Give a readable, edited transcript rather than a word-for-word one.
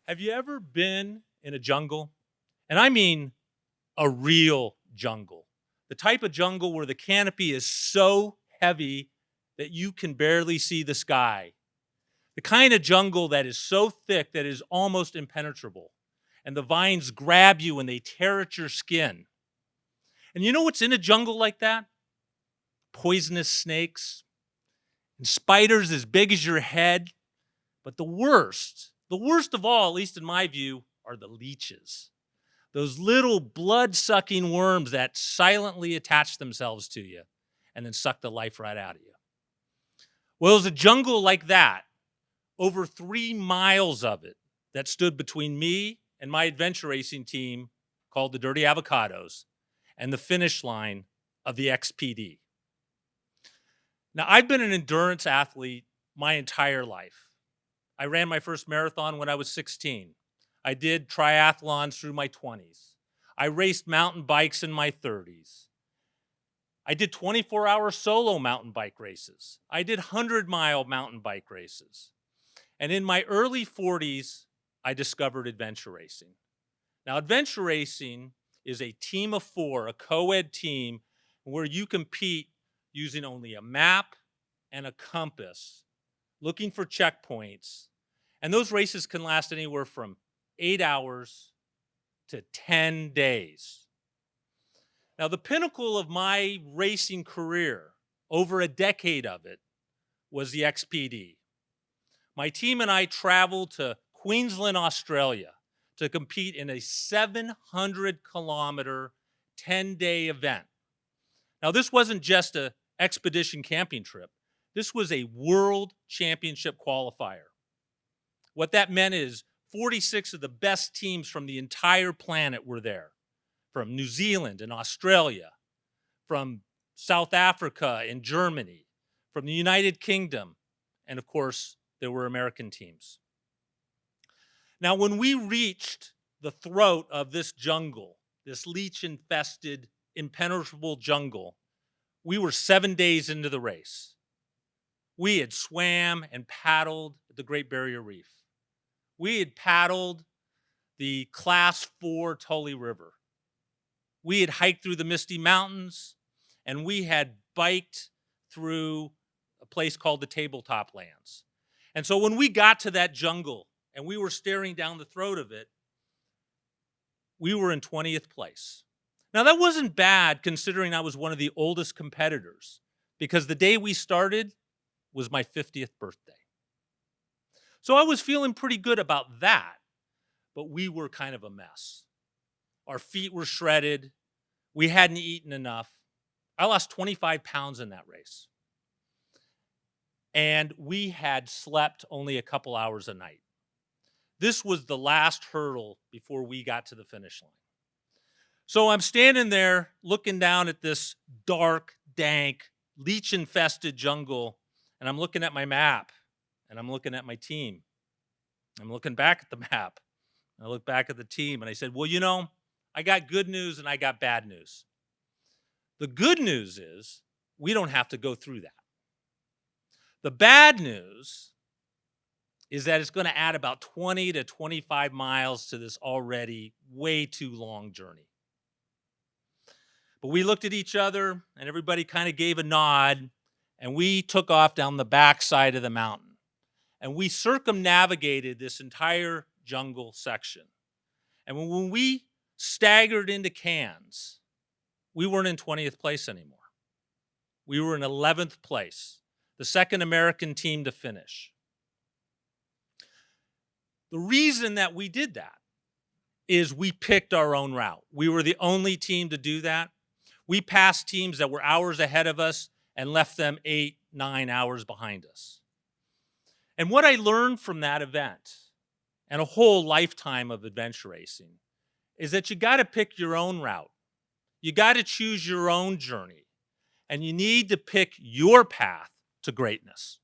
Have you ever been in a jungle? And I mean a real jungle. The type of jungle where the canopy is so heavy that you can barely see the sky. The kind of jungle that is so thick that it is almost impenetrable. And the vines grab you and they tear at your skin. And you know what's in a jungle like that? Poisonous snakes and spiders as big as your head. But the worst of all, at least in my view, are the leeches. Those little blood-sucking worms that silently attach themselves to you and then suck the life right out of you. Well, it was a jungle like that, over 3 miles of it, that stood between me and my adventure racing team called the Dirty Avocados and the finish line of the XPD. Now, I've been an endurance athlete my entire life. I ran my first marathon when I was 16. I did triathlons through my 20s. I raced mountain bikes in my 30s. I did 24-hour solo mountain bike races. I did 100-mile mountain bike races. And in my early 40s, I discovered adventure racing. Now, adventure racing is a team of 4, a co-ed team, where you compete using only a map and a compass, looking for checkpoints. And those races can last anywhere from 8 hours to 10 days. Now, the pinnacle of my racing career, over a decade of it, was the XPD. My team and I traveled to Queensland, Australia to compete in a 700-kilometer, 10-day event. Now, this wasn't just an expedition camping trip. This was a world championship qualifier. What that meant is 46 of the best teams from the entire planet were there, from New Zealand and Australia, from South Africa and Germany, from the United Kingdom, and of course, there were American teams. Now, when we reached the throat of this jungle, this leech-infested, impenetrable jungle, we were 7 days into the race. We had swam and paddled at the Great Barrier Reef. We had paddled the Class 4 Tully River. We had hiked through the Misty Mountains, and we had biked through a place called the Tabletop Lands. And so when we got to that jungle and we were staring down the throat of it, we were in 20th place. Now, that wasn't bad considering I was one of the oldest competitors, because the day we started was my 50th birthday. So I was feeling pretty good about that, but we were kind of a mess. Our feet were shredded. We hadn't eaten enough. I lost 25 pounds in that race. And we had slept only a couple hours a night. This was the last hurdle before we got to the finish line. So I'm standing there looking down at this dark, dank, leech-infested jungle, and I'm looking at my map, and I'm looking at my team. I'm looking back at the map, and I look back at the team, and I said, well, you know, I got good news and I got bad news. The good news is we don't have to go through that. The bad news is that it's going to add about 20 to 25 miles to this already way too long journey. But we looked at each other, and everybody kind of gave a nod, and we took off down the backside of the mountain. And we circumnavigated this entire jungle section. And when we staggered into Cairns, we weren't in 20th place anymore. We were in 11th place, the second American team to finish. The reason that we did that is we picked our own route. We were the only team to do that. We passed teams that were hours ahead of us and left them 8, 9 hours behind us. And what I learned from that event and a whole lifetime of adventure racing is that you got to pick your own route. You got to choose your own journey, and you need to pick your path to greatness.